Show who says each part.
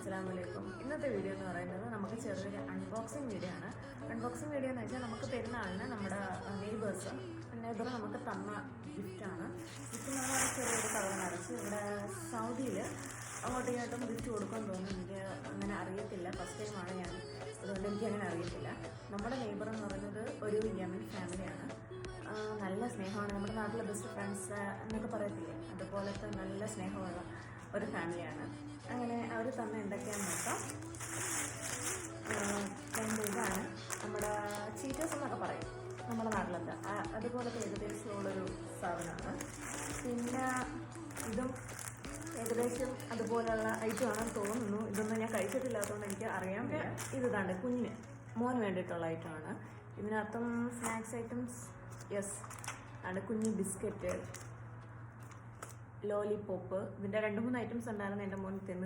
Speaker 1: അസ്സലാമലൈക്കും. ഇന്നത്തെ വീഡിയോ എന്ന് പറയുന്നത് നമുക്ക് ചെറിയൊരു അൺബോക്സിങ് വീഡിയോ ആണ്. അൺബോക്സിങ് വീഡിയോ എന്ന് വെച്ചാൽ നമുക്ക് പെരുന്നാളിന് നമ്മുടെ നെയ്ബർ നമുക്ക് തന്ന ഗിഫ്റ്റാണ്. ഗിഫ്റ്റ് എന്ന് പറഞ്ഞാൽ ചെറിയൊരു കവർ നിറച്ച് ഇവിടെ സൗദിയിൽ അങ്ങോട്ടും ഇങ്ങോട്ടും ഗിഫ്റ്റ് കൊടുക്കുമെന്ന് തോന്നുന്നു. എനിക്ക് അങ്ങനെ അറിയത്തില്ല, ഫസ്റ്റ് ടൈമാണ് ഞാൻ, അതുകൊണ്ട് എനിക്കങ്ങനെ അറിയത്തില്ല. നമ്മുടെ നെയ്ബർ എന്ന് പറയുന്നത് ഒരു യമൻ ഫാമിലിയാണ്. നല്ല സ്നേഹമാണ്, നമ്മുടെ നാട്ടിലെ ബെസ്റ്റ് ഫ്രണ്ട്സ് എന്നൊക്കെ പറയത്തില്ലേ, അതുപോലത്തെ നല്ല സ്നേഹമുള്ള ഒരു ഫാമിലിയാണ്. അങ്ങനെ അവർ തന്നെ എന്തൊക്കെയാണെന്ന് നോക്കാം. ഇതാണ് നമ്മുടെ ചീറ്റോസ് എന്നൊക്കെ പറയും നമ്മുടെ നാട്ടിലത്തെ, അതുപോലത്തെ ഏകദേശമുള്ളൊരു സാധനമാണ്. പിന്നെ ഇതും ഏകദേശം അതുപോലെയുള്ള ഐറ്റമാണെന്ന് തോന്നുന്നു. ഇതൊന്നും ഞാൻ കഴിച്ചിട്ടില്ലാത്തതുകൊണ്ട് എനിക്ക് അറിയാൻ പറ്റില്ല. ഇതാണ് കുഞ്ഞിന് മോന് വേണ്ടിയിട്ടുള്ള ഐറ്റമാണ്. ഇതിനകത്തും സ്നാക്സ് ഐറ്റംസ്, യെസ് ആണ്, കുഞ്ഞി ബിസ്ക്കറ്റ്, ലോലിപോപ്പ്, ഇതിൻ്റെ 2-3 ഐറ്റംസ് ഉണ്ടായിരുന്നു. എൻ്റെ മോൻ തിന്ന്